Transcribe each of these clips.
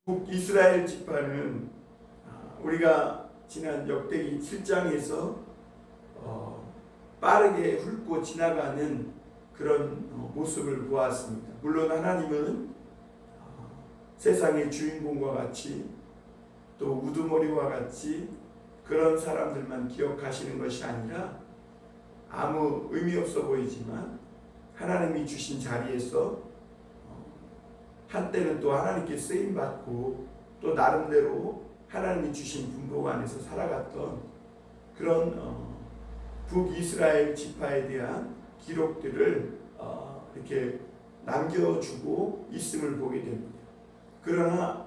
북이스라엘 지파는 우리가 지난 역대기 7장에서 빠르게 훑고 지나가는 그런 모습을 보았습니다. 물론 하나님은 세상의 주인공과 같이 또 우두머리와 같이 그런 사람들만 기억하시는 것이 아니라 아무 의미 없어 보이지만 하나님이 주신 자리에서 한때는 또 하나님께 쓰임받고 또 나름대로 하나님이 주신 분복 안에서 살아갔던 그런 북이스라엘 지파에 대한 기록들을 이렇게 남겨주고 있음을 보게 됩니다. 그러나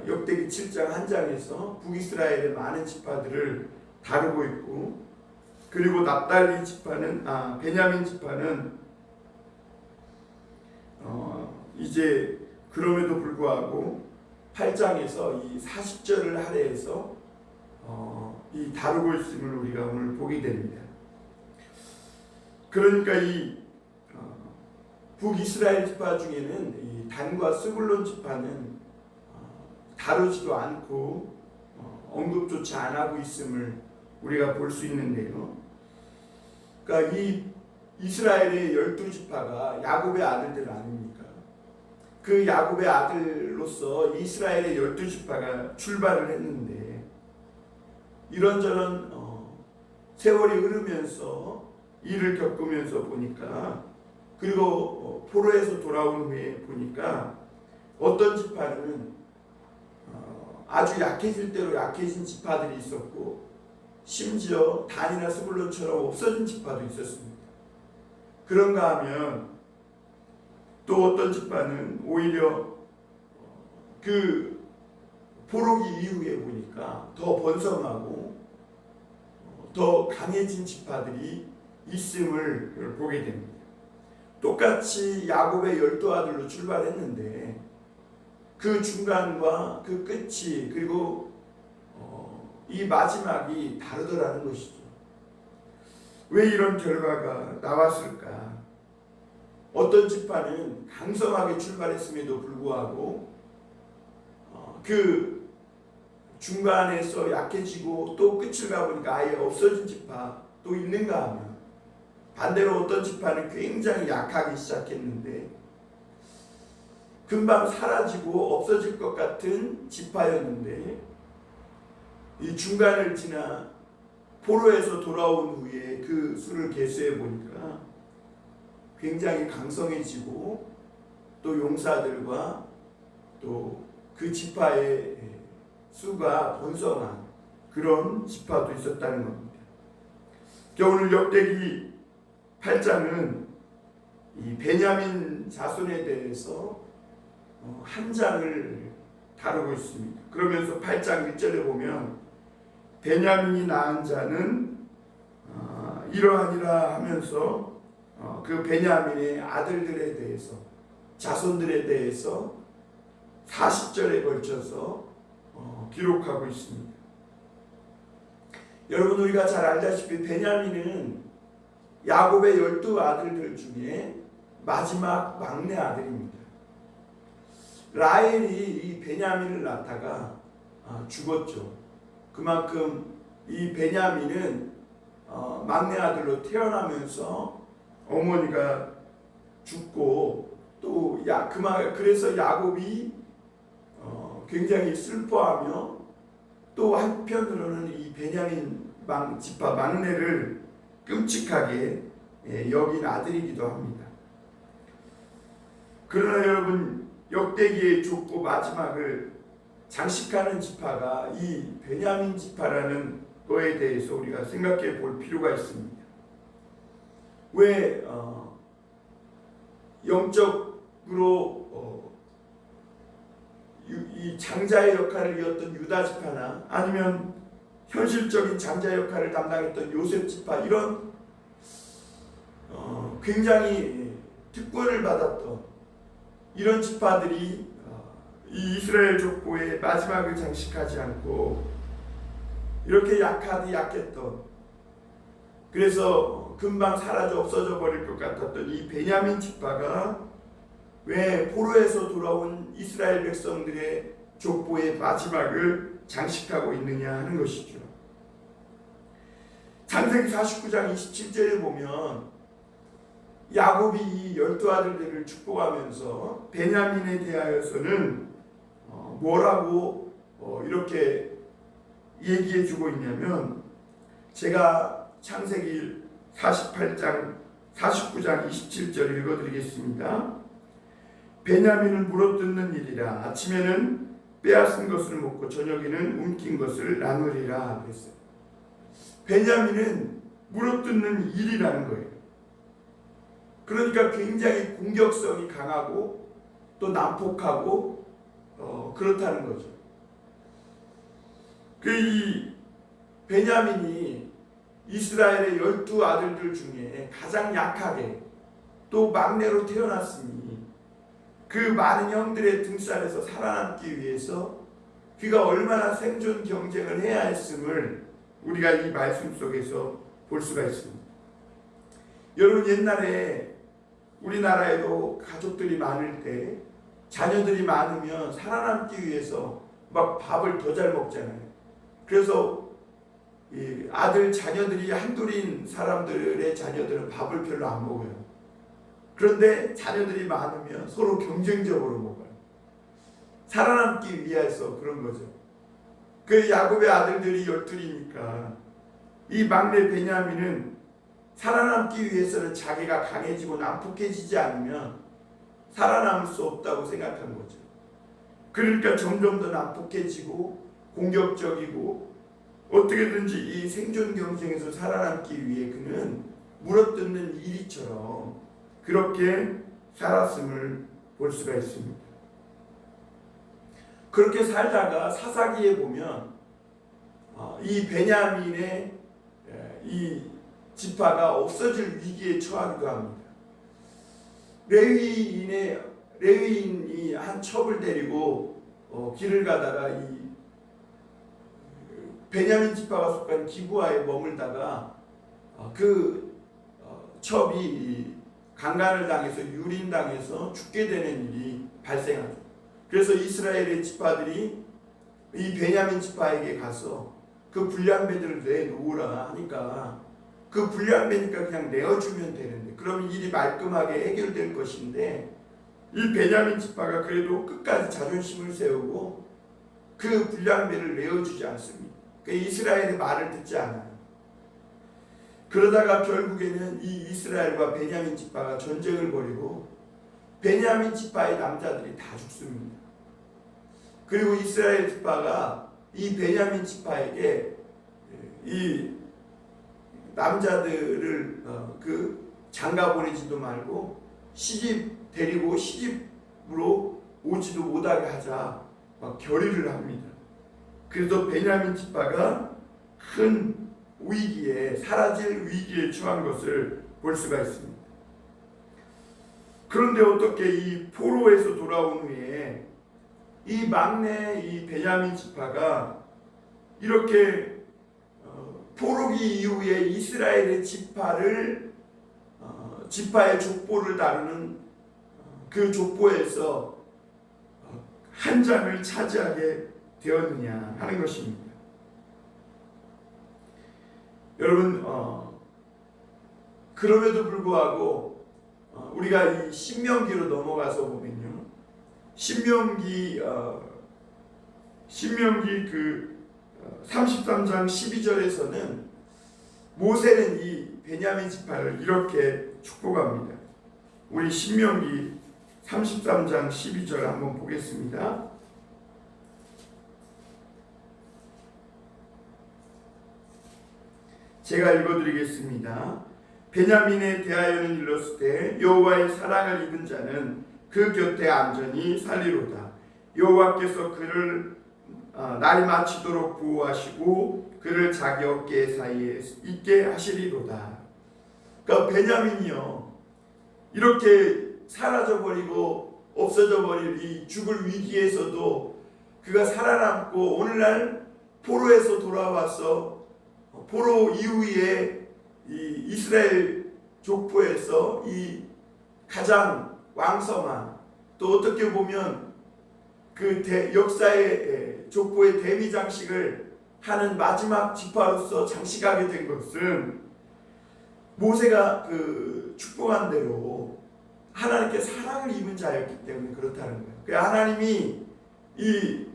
역대기 7장 한 장에서 북이스라엘의 많은 지파들을 다루고 있고, 그리고 납달리 지파는 베냐민 지파는 이제 그럼에도 불구하고 8장에서 이 40절을 할애해서 이 다루고 있음을 우리가 오늘 보게 됩니다. 그러니까 이 북이스라엘 지파 중에는 이 단과 스불론 지파는 다루지도 않고 언급조차 안 하고 있음을 우리가 볼 수 있는데요. 그러니까 이 이스라엘의 12지파가 야곱의 아들들 아닙니까? 그 야곱의 아들로서 이스라엘의 12지파가 출발을 했는데, 이런저런 세월이 흐르면서 일을 겪으면서 보니까, 그리고 포로에서 돌아온 후에 보니까 어떤 지파는 아주 약해질 대로 약해진 지파들이 있었고, 심지어 단이나 스불론처럼 없어진 지파도 있었습니다. 그런가 하면 또 어떤 지파는 오히려 그 포로기 이후에 보니까 더 번성하고 더 강해진 지파들이 있음을 보게 됩니다. 똑같이 야곱의 12아들로 출발했는데 그 중간과 그 끝이, 그리고 이 마지막이 다르더라는 것이죠. 왜 이런 결과가 나왔을까? 어떤 지파는 강성하게 출발했음에도 불구하고 그 중간에서 약해지고 또 끝을 가보니까 아예 없어진 지파 또 있는가 하면, 반대로 어떤 지파는 굉장히 약하기 시작했는데 금방 사라지고 없어질 것 같은 지파였는데, 이 중간을 지나 포로에서 돌아온 후에 그 수를 계수해 보니까 굉장히 강성해지고 또 용사들과 또 그 지파의 수가 번성한 그런 지파도 있었다는 겁니다. 오늘 역대기 8장은 이 베냐민 자손에 대해서 한 장을 다루고 있습니다. 그러면서 8장 1절에 보면 베냐민이 낳은 자는 이러하니라 하면서 그 베냐민의 아들들에 대해서, 자손들에 대해서 40절에 걸쳐서 기록하고 있습니다. 여러분, 우리가 잘 알다시피 베냐민은 야곱의 12아들들 중에 마지막 막내 아들입니다. 라헬이 이 베냐민을 낳다가 죽었죠. 그만큼 이 베냐민은 막내 아들로 태어나면서 어머니가 죽고, 또 그래서 야곱이 굉장히 슬퍼하며 또 한편으로는 이 베냐민 지파 막내를 끔찍하게 여긴 아들이기도 합니다. 그러나 여러분, 역대기의 좁고 마지막을 장식하는 지파가 이 베냐민 지파라는 거에 대해서 우리가 생각해 볼 필요가 있습니다. 왜 영적으로 이 장자의 역할을 이었던 유다 지파나 아니면 현실적인 장자 역할을 담당했던 요셉 지파, 이런 굉장히 특권을 받았던 이런 지파들이 이 이스라엘 족보의 마지막을 장식하지 않고 이렇게 약했던, 그래서 금방 사라져 없어져 버릴 것 같았던 이 베냐민 지파가 왜 포로에서 돌아온 이스라엘 백성들의 족보의 마지막을 장식하고 있느냐 하는 것이죠. 창세기 49장 27절에 보면 야곱이 이 12아들들을 축복하면서 베냐민에 대하여서는 뭐라고 이렇게 얘기해 주고 있냐면, 제가 창세기 49장 27절 읽어드리겠습니다. 베냐민을 물어뜯는 일이라. 아침에는 빼앗은 것을 먹고 저녁에는 움킨 것을 나누리라 그랬어요. 베냐민은 물어뜯는 일이라는 거예요. 그러니까 굉장히 공격성이 강하고 또 난폭하고 그렇다는 거죠. 이 베냐민이 이스라엘의 12아들들 중에 가장 약하게 또 막내로 태어났으니 그 많은 형들의 등살에서 살아남기 위해서 그가 얼마나 생존 경쟁을 해야 했음을 우리가 이 말씀 속에서 볼 수가 있습니다. 여러분, 옛날에 우리나라에도 가족들이 많을 때 자녀들이 많으면 살아남기 위해서 막 밥을 더 잘 먹잖아요. 그래서 이 아들 자녀들이 한둘인 사람들의 자녀들은 밥을 별로 안 먹어요. 그런데 자녀들이 많으면 서로 경쟁적으로 먹어요. 살아남기 위해서 그런 거죠. 그 야곱의 아들들이 12이니까 이 막내 베냐민은 살아남기 위해서는 자기가 강해지고 난폭해지지 않으면 살아남을 수 없다고 생각한 거죠. 그러니까 점점 더 난폭해지고 공격적이고 어떻게든지 이 생존 경쟁에서 살아남기 위해 그는 물어뜯는 이리처럼 그렇게 살았음을 볼 수가 있습니다. 그렇게 살다가 사사기에 보면 이 베냐민의 이 지파가 없어질 위기에 처하기도 합니다. 레위인이 한 첩을 데리고 길을 가다가 이 베냐민 지파가 속한 기브아에 머물다가 그 첩이 강간을 당해서 유린당해서 죽게 되는 일이 발생하죠. 그래서 이스라엘의 지파들이 이 베냐민 지파에게 가서 그 불량배들을 내놓으라 하니까 그 불량배니까 그냥 내어주면 되는데 그러면 일이 말끔하게 해결될 것인데 이 베냐민 지파가 그래도 끝까지 자존심을 세우고 그 불량배를 내어주지 않습니다. 그러니까 이스라엘의 말을 듣지 않아요. 그러다가 결국에는 이 이스라엘과 베냐민 지파가 전쟁을 벌이고 베냐민 지파의 남자들이 다 죽습니다. 그리고 이스라엘 지파가 이 베냐민 지파에게 이 남자들을 그 장가 보내지도 말고 데리고 시집으로 오지도 못하게 하자 막 결의를 합니다. 그래서 베냐민 지파가 큰 위기에 사라질 위기에 처한 것을 볼 수가 있습니다. 그런데 어떻게 이 포로에서 돌아온 후에 이 막내 이 베냐민 지파가 이렇게 포로기 이후에 이스라엘의 지파의 족보를 다루는 그 족보에서 한 장을 차지하게 되었느냐 하는 것입니다. 여러분, 그럼에도 불구하고 우리가 이 신명기로 넘어가서 보면요, 신명기 그 33장 12절에서는 모세는 이 베냐민 지파를 이렇게 축복합니다. 우리 신명기 33장 12절 한번 보겠습니다. 제가 읽어드리겠습니다. 베냐민에 대하여는 일렀을 때 여호와의 사랑을 입은 자는 그 곁에 안전히 살리로다. 여호와께서 그를 날이 마치도록 보호하시고 그를 자기 어깨 사이에 있게 하시리로다. 그러니까 베냐민이요, 이렇게 사라져버리고 없어져버릴 이 죽을 위기에서도 그가 살아남고 오늘날 포로에서 돌아와서 포로 이후에 이 이스라엘 족보에서 이 가장 왕성한, 또 어떻게 보면 그 역사의 족보의 대미 장식을 하는 마지막 지파로서 장식하게 된 것은 모세가 그 축복한 대로 하나님께 사랑을 입은 자였기 때문에 그렇다는 거예요. 그 하나님이 이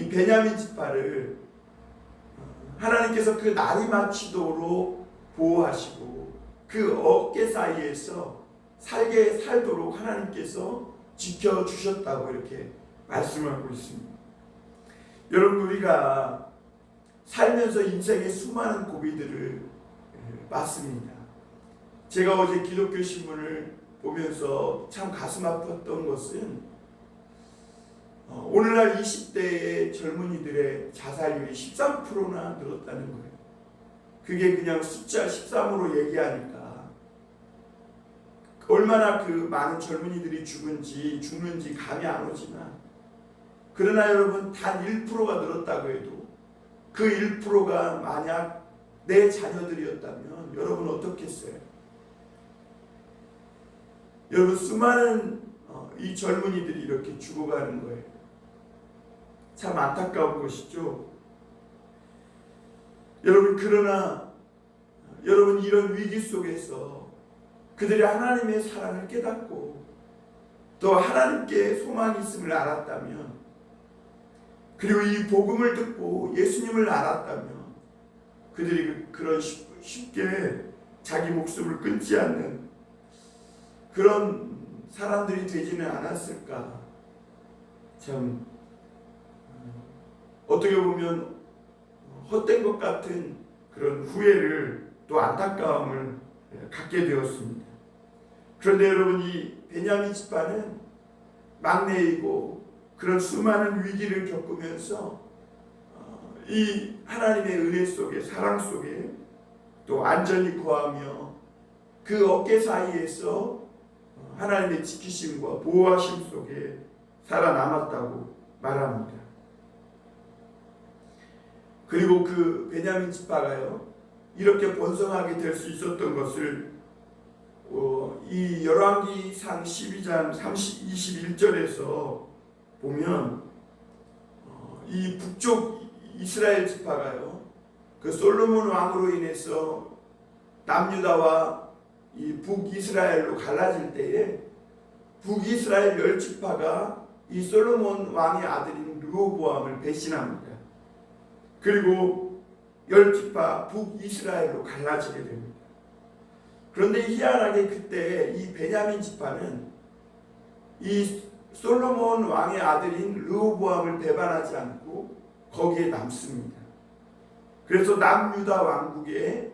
베냐민 지파를 하나님께서 그 날이 마치도록 보호하시고 그 어깨 사이에서 살도록 하나님께서 지켜주셨다고 이렇게 말씀하고 있습니다. 여러분, 우리가 살면서 인생의 수많은 고비들을 맞습니다. 제가 어제 기독교 신문을 보면서 참 가슴 아팠던 것은 오늘날 20대의 젊은이들의 자살률이 13%나 늘었다는 거예요. 그게 그냥 숫자 13으로 얘기하니까 얼마나 그 많은 젊은이들이 죽는지 감이 안 오지만, 그러나 여러분, 단 1%가 늘었다고 해도 그 1%가 만약 내 자녀들이었다면 여러분 어떻겠어요? 여러분, 수많은 이 젊은이들이 이렇게 죽어가는 거예요. 참 안타까운 것이죠. 여러분, 그러나 여러분, 이런 위기 속에서 그들이 하나님의 사랑을 깨닫고 또 하나님께 소망이 있음을 알았다면, 그리고 이 복음을 듣고 예수님을 알았다면 그들이 그런 쉽게 자기 목숨을 끊지 않는 그런 사람들이 되지는 않았을까. 참 어떻게 보면 헛된 것 같은 그런 후회를 또 안타까움을 갖게 되었습니다. 그런데 여러분, 이 베냐민 지파는 막내이고 그런 수많은 위기를 겪으면서 이 하나님의 은혜 속에, 사랑 속에 또 안전히 거하며 그 어깨 사이에서 하나님의 지키심과 보호하심 속에 살아남았다고 말합니다. 그리고 그 베냐민 지파가요, 이렇게 번성하게 될 수 있었던 것을 이 열왕기상 12장 21절에서 보면 이 북쪽 이스라엘 지파가요, 그 솔로몬 왕으로 인해서 남유다와 이 북이스라엘로 갈라질 때에 북이스라엘 10지파가 이 솔로몬 왕의 아들인 르호보암을 배신합니다. 그리고 10지파 북이스라엘로 갈라지게 됩니다. 그런데 희한하게 그때 이 베냐민 지파는 이 솔로몬 왕의 아들인 르호보암을 배반하지 않고 거기에 남습니다. 그래서 남유다 왕국에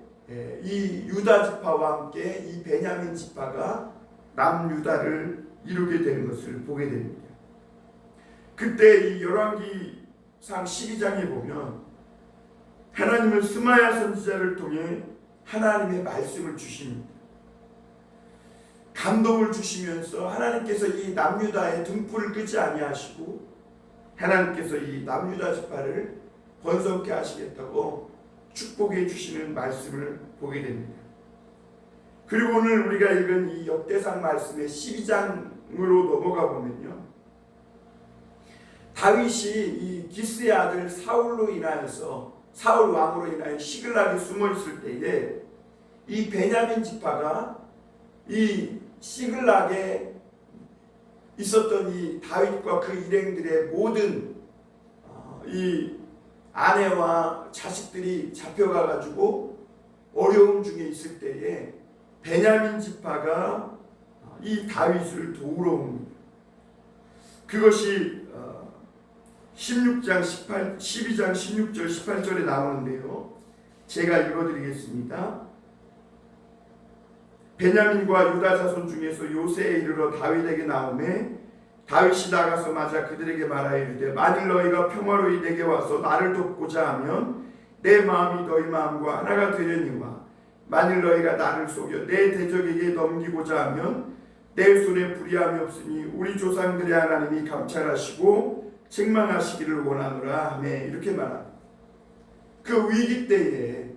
이 유다 지파와 함께 이 베냐민 지파가 남유다를 이루게 되는 것을 보게 됩니다. 그때 이 열왕기상 12장에 보면 하나님은 스마야 선지자를 통해 하나님의 말씀을 주십니다. 감동을 주시면서 하나님께서 이 남유다의 등불을 끄지 아니하시고 하나님께서 이 남유다 지파를 번성케 하시겠다고 축복해 주시는 말씀을 보게 됩니다. 그리고 오늘 우리가 읽은 이 역대상 말씀의 12장으로 넘어가 보면요, 다윗이 이 기스의 아들 사울 왕으로 인하여 시글락에 숨어 있을 때에 이 베냐민 지파가 이 시글락에 있었던 이 다윗과 그 일행들의 모든 이 아내와 자식들이 잡혀가 가지고 어려움 중에 있을 때에 베냐민 지파가 이 다윗을 도우러 옵니다. 그것이 12장 16절 18절에 나오는데요, 제가 읽어드리겠습니다. 베냐민과 유다 자손 중에서 요새에 이르러 다윗에게 나오매 다윗이 나가서 맞아 그들에게 말하이르되 만일 너희가 평화로이 내게 와서 나를 돕고자 하면 내 마음이 너희 마음과 하나가 되려니와 만일 너희가 나를 속여 내 대적에게 넘기고자 하면 내 손에 불의함이 없으니 우리 조상들의 하나님이 감찰하시고 책망하시기를 원하노라 하며 이렇게 말합니다. 그 위기 때에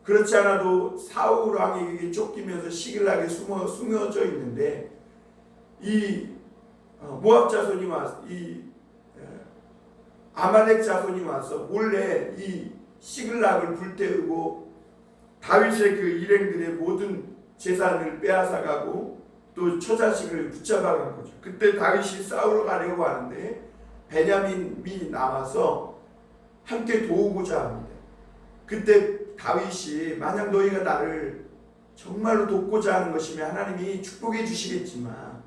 그렇지 않아도 사울 왕에게 쫓기면서 시글락에 숨어져 있는데 이 모압 자손이 와서 아말렉 자손이 와서 몰래 이 시글락을 불태우고 다윗의 그 일행들의 모든 재산을 빼앗아가고 또 처자식을 붙잡아간 거죠. 그때 다윗이 싸우러 가려고 하는데 베냐민이 나와서 함께 도우고자 합니다. 그때 다윗이 만약 너희가 나를 정말로 돕고자 하는 것이면 하나님이 축복해 주시겠지만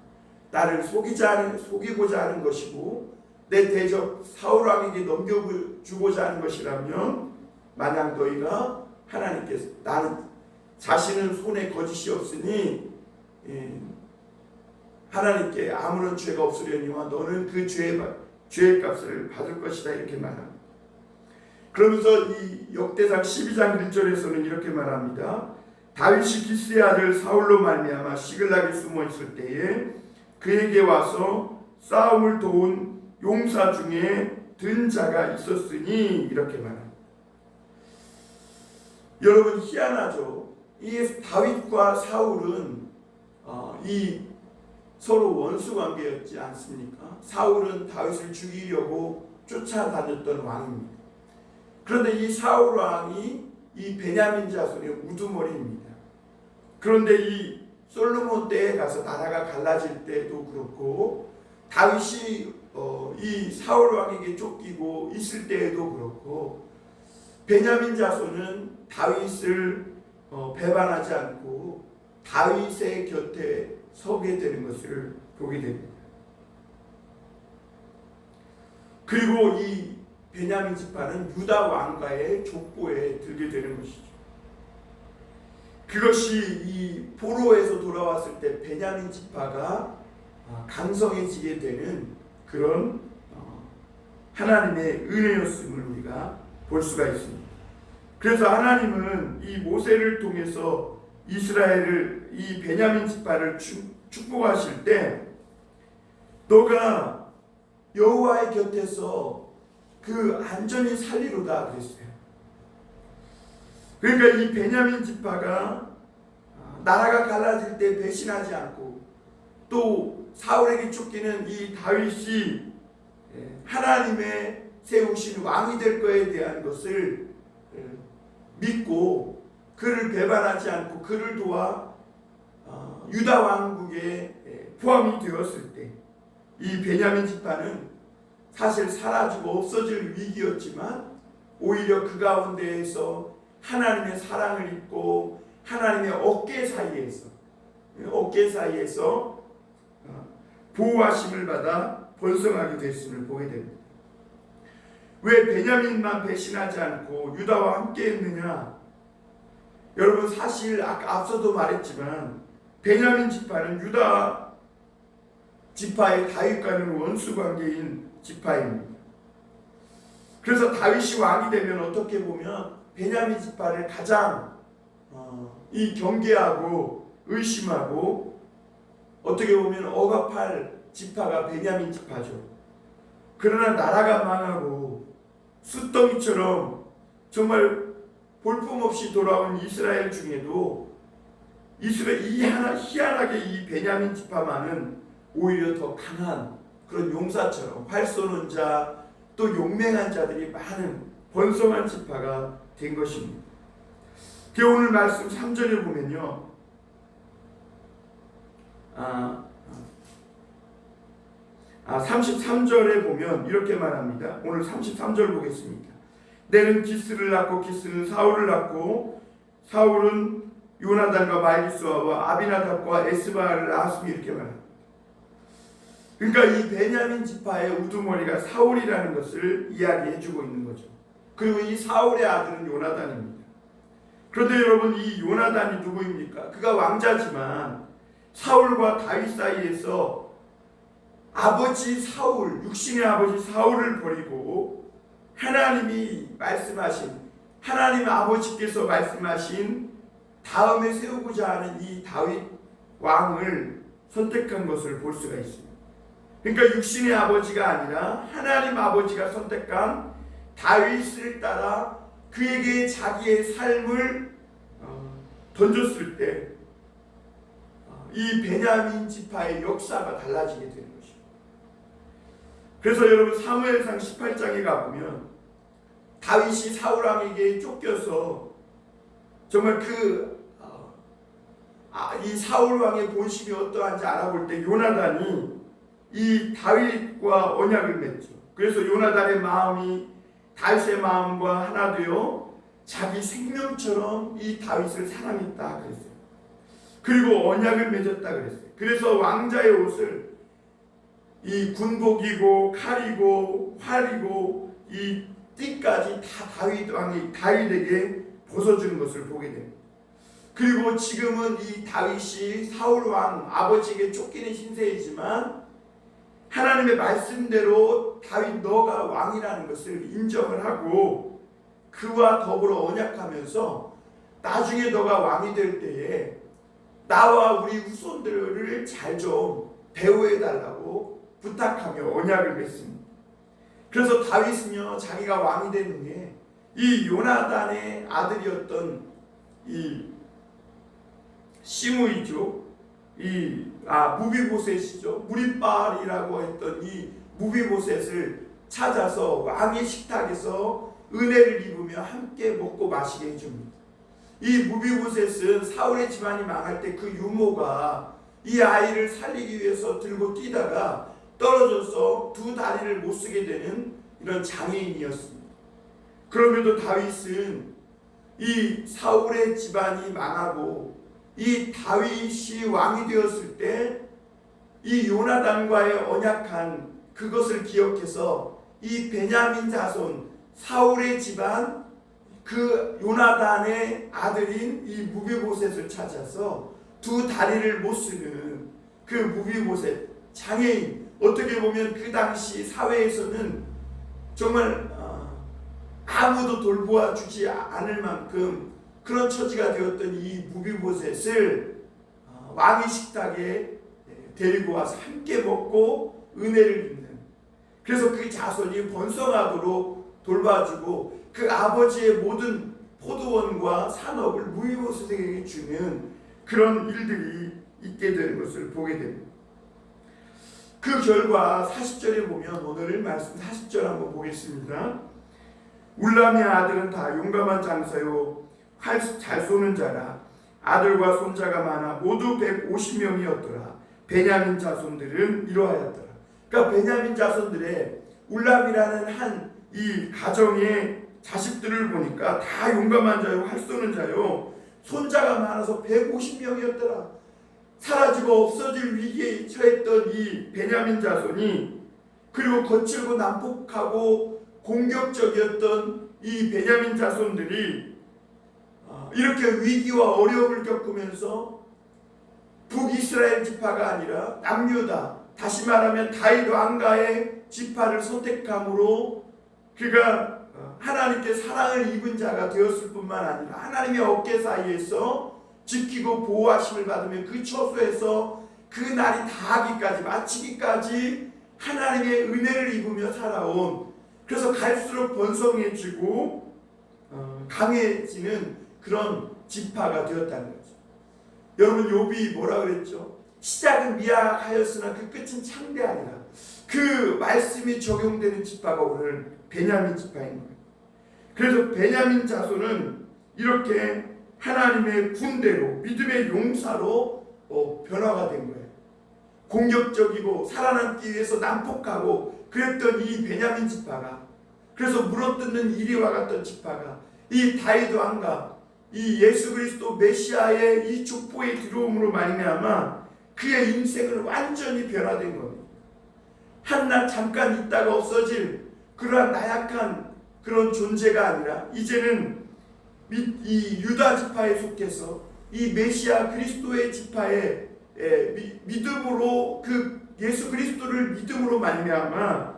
나를 속이고자 하는 것이고 내 대적 사울 왕에게 넘겨주고자 하는 것이라면 만약 너희가 하나님께서 나는 자신은 손에 거짓이 없으니 하나님께 아무런 죄가 없으려니와 너는 그 죄의 값을 받을 것이다 이렇게 말합니다. 그러면서 이 역대상 12장 1절에서는 이렇게 말합니다. 다윗이 기스의 아들 사울로 말미암아 시글락에 숨어 있을 때에 그에게 와서 싸움을 도운 용사 중에 든 자가 있었으니 이렇게 말합니다. 여러분 희한하죠. 이 다윗과 사울은 이 서로 원수 관계였지 않습니까? 사울은 다윗을 죽이려고 쫓아다녔던 왕입니다. 그런데 이 사울 왕이 이 베냐민 자손의 우두머리입니다. 그런데 이 솔로몬 때에 가서 나라가 갈라질 때도 그렇고 다윗이 이 사울 왕에게 쫓기고 있을 때에도 그렇고 베냐민 자손은 다윗을 배반하지 않고 다윗의 곁에 서게 되는 것을 보게 됩니다. 그리고 이 베냐민 지파는 유다 왕가의 족보에 들게 되는 것이죠. 그것이 이 포로에서 돌아왔을 때 베냐민 지파가 강성해지게 되는 그런 하나님의 은혜였음을 우리가 볼 수가 있습니다. 그래서 하나님은 이 모세를 통해서 이스라엘을 이 베냐민 지파를 축복하실 때 너가 여호와의 곁에서 그 안전히 살리로다 그랬어요. 그러니까 이 베냐민 지파가 나라가 갈라질 때 배신하지 않고 또 사울에게 쫓기는 이 다윗이 하나님의 세우신 왕이 될 것에 대한 것을 믿고 그를 배반하지 않고 그를 도와 유다 왕국에 포함이 되었을 때 이 베냐민 지파는 사실 사라지고 없어질 위기였지만 오히려 그 가운데에서 하나님의 사랑을 입고 하나님의 어깨 사이에서 보호하심을 받아 번성하게 됐음을 보게 됩니다. 왜 베냐민만 배신하지 않고 유다와 함께 했느냐? 여러분 사실 아까 앞서도 말했지만 베냐민 지파는 유다 지파의 다윗과는 원수 관계인 지파입니다. 그래서 다윗이 왕이 되면 어떻게 보면 베냐민 지파를 가장 이 경계하고 의심하고 어떻게 보면 억압할 지파가 베냐민 지파죠. 그러나 나라가 망하고 숫덩이처럼 정말 볼품없이 돌아온 이스라엘 중에도 희한하게 이 베냐민 지파만은 오히려 더 강한 그런 용사처럼 활 쏘는 자 또 용맹한 자들이 많은 번성한 지파가 된 것입니다. 오늘 말씀 3절에 보면요. 33절에 보면 이렇게 말합니다. 오늘 33절 보겠습니다. 내는 기스를 낳고 기스는 사울을 낳고 사울은 요나단과 말기수아와 아비나답과 에스바를 낳았으니 이렇게 말합니다. 그러니까 이 베냐민 지파의 우두머리가 사울이라는 것을 이야기해주고 있는 거죠. 그리고 이 사울의 아들은 요나단입니다. 그런데 여러분 이 요나단이 누구입니까? 그가 왕자지만 사울과 다윗 사이에서 아버지 사울, 육신의 아버지 사울을 버리고 하나님이 말씀하신 하나님 아버지께서 말씀하신 다음에 세우고자 하는 이 다윗 왕을 선택한 것을 볼 수가 있습니다. 그러니까 육신의 아버지가 아니라 하나님 아버지가 선택한 다윗을 따라 그에게 자기의 삶을 던졌을 때 이 베냐민 지파의 역사가 달라지게 되는 것입니다. 그래서 여러분 사무엘상 18장에 가보면 다윗이 사울왕에게 쫓겨서 정말 이 사울왕의 본심이 어떠한지 알아볼 때 요나단이 이 다윗과 언약을 맺죠. 그래서 요나단의 마음이 다윗의 마음과 하나 되어 자기 생명처럼 이 다윗을 사랑했다 그랬어요. 그리고 언약을 맺었다 그랬어요. 그래서 왕자의 옷을 이 군복이고 칼이고 활이고 이 띠까지 다 다윗에게 벗어주는 것을 보게 됩니다. 그리고 지금은 이 다윗이 사울왕 아버지에게 쫓기는 신세이지만 하나님의 말씀대로 다윗 너가 왕이라는 것을 인정을 하고 그와 더불어 언약하면서 나중에 너가 왕이 될 때에 나와 우리 후손들을 잘 좀 대우해 달라고 부탁하며 언약을 맺습니다. 그래서 다윗은요 자기가 왕이 된 후에 이 요나단의 아들이었던 이 시므이죠. 무비보셋이죠. 무리빨이라고 했던 이 무비보셋을 찾아서 왕의 식탁에서 은혜를 입으며 함께 먹고 마시게 해줍니다. 이 무비보셋은 사울의 집안이 망할 때 그 유모가 이 아이를 살리기 위해서 들고 뛰다가 떨어져서 두 다리를 못 쓰게 되는 이런 장애인이었습니다. 그럼에도 다윗은 이 사울의 집안이 망하고 이 다윗이 왕이 되었을 때 이 요나단과의 언약한 그것을 기억해서 이 베냐민 자손 사울의 집안 그 요나단의 아들인 이 무비보셋을 찾아서 두 다리를 못 쓰는 그 무비보셋 장애인, 어떻게 보면 그 당시 사회에서는 정말 아무도 돌보아 주지 않을 만큼 그런 처지가 되었던 이 무비보셋을 왕의 식탁에 데리고 와서 함께 먹고 은혜를 입는, 그래서 그 자손이 번성하도록 돌봐주고 그 아버지의 모든 포도원과 산업을 무비보셋에게 주는 그런 일들이 있게 되는 것을 보게 됩니다. 그 결과 40절에 보면 오늘 말씀 40절 한번 보겠습니다. 울람의 아들은 다 용감한 장사요 활 잘 쏘는 자라. 아들과 손자가 많아 모두 150명이었더라. 베냐민 자손들은 이러하였더라. 그러니까 베냐민 자손들의 울람이라는 한 이 가정의 자식들을 보니까 다 용감한 자요 활 쏘는 자요 손자가 많아서 150명이었더라. 사라지고 없어질 위기에 처했던 이 베냐민 자손이, 그리고 거칠고 난폭하고 공격적이었던 이 베냐민 자손들이 이렇게 위기와 어려움을 겪으면서 북이스라엘 지파가 아니라 남유다, 다시 말하면 다윗 왕가의 지파를 선택함으로 그가 하나님께 사랑을 입은 자가 되었을 뿐만 아니라 하나님의 어깨 사이에서 지키고 보호하심을 받으면 그 처소에서 그 날이 다하기까지 마치기까지 하나님의 은혜를 입으며 살아온, 그래서 갈수록 번성해지고 강해지는 그런 지파가 되었다는 거죠. 여러분 욥이 뭐라 그랬죠? 시작은 미약하였으나 그 끝은 창대하니라. 그 말씀이 적용되는 지파가 오늘 베냐민 지파인 거예요. 그래서 베냐민 자손은 이렇게 하나님의 군대로 믿음의 용사로 변화가 된 거예요. 공격적이고 살아남기 위해서 난폭하고 그랬던 이 베냐민 지파가, 그래서 물어뜯는 이리와 같던 지파가 이 다윗 왕과 이 예수 그리스도 메시아의 이 족보에 들어옴으로 말미암아 그의 인생은 완전히 변화된 겁니다. 한낱 잠깐 있다가 없어질 그러한 나약한 그런 존재가 아니라 이제는 이 유다 지파에 속해서 이 메시아 그리스도의 지파에 믿음으로 그 예수 그리스도를 믿음으로 말미암아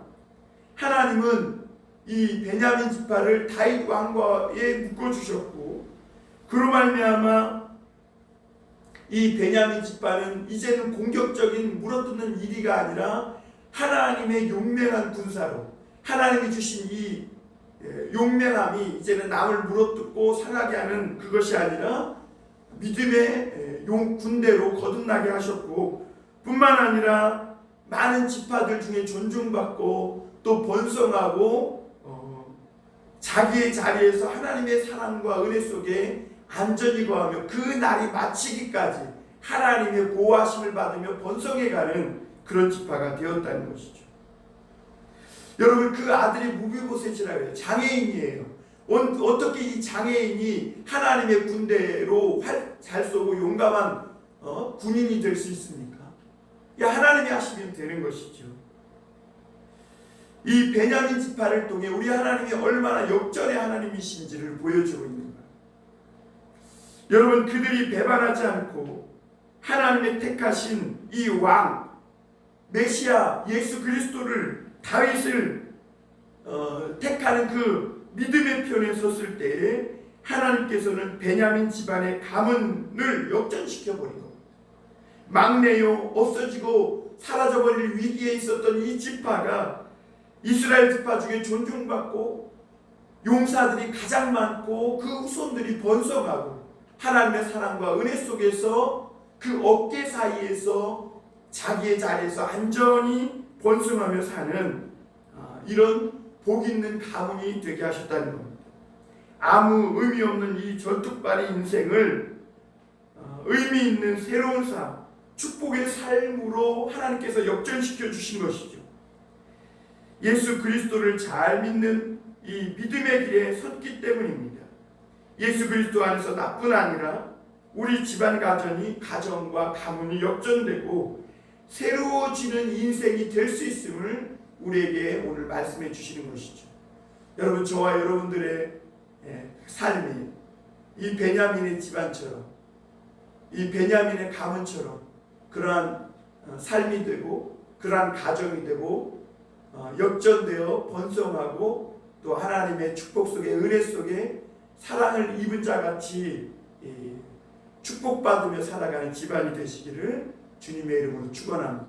하나님은 이 베냐민 지파를 다윗 왕과에 묶어 주셨고, 그로 말미암아 이 베냐민 지파는 이제는 공격적인 물어뜯는 일이가 아니라 하나님의 용맹한 군사로, 하나님이 주신 이 용맹함이 이제는 남을 물어뜯고 상하게 하는 그것이 아니라 믿음의 군대로 거듭나게 하셨고, 뿐만 아니라 많은 지파들 중에 존중받고 또 번성하고 자기의 자리에서 하나님의 사랑과 은혜 속에 안전히 거하며 그 날이 마치기까지 하나님의 보호하심을 받으며 번성해가는 그런 지파가 되었다는 것이죠. 여러분, 그 아들이 무비보셋이라고 해요. 장애인이에요. 어떻게 이 장애인이 하나님의 군대로 활 잘 쏘고 용감한 군인이 될 수 있습니까? 하나님이 하시면 되는 것이죠. 이 베냐민 지파를 통해 우리 하나님이 얼마나 역전의 하나님이신지를 보여주고 있는 거예요. 여러분, 그들이 배반하지 않고 하나님의 택하신 이 왕 메시아 예수 그리스도를 다윗을 택하는 그 믿음의 편에 섰을 때에 하나님께서는 베냐민 집안의 가문을 역전시켜 버린 겁니다. 막내요 없어지고 사라져버릴 위기에 있었던 이 지파가 이스라엘 지파 중에 존중받고 용사들이 가장 많고 그 후손들이 번성하고 하나님의 사랑과 은혜 속에서 그 어깨 사이에서 자기의 자리에서 안전히 번성하며 사는 이런 복 있는 가문이 되게 하셨다는 겁니다. 아무 의미 없는 이 전뚝발이 인생을 의미 있는 새로운 삶, 축복의 삶으로 하나님께서 역전시켜 주신 것이죠. 예수 그리스도를 잘 믿는 이 믿음의 길에 섰기 때문입니다. 예수 그리스도 안에서 나뿐 아니라 우리 집안 가정과 가문이 역전되고 새로워지는 인생이 될 수 있음을 우리에게 오늘 말씀해 주시는 것이죠. 여러분, 저와 여러분들의 삶이 이 베냐민의 집안처럼, 이 베냐민의 가문처럼 그러한 삶이 되고 그러한 가정이 되고 역전되어 번성하고 또 하나님의 축복 속에 은혜 속에 사랑을 입은 자같이 축복받으며 살아가는 집안이 되시기를 주님의 이름으로 축원합니다.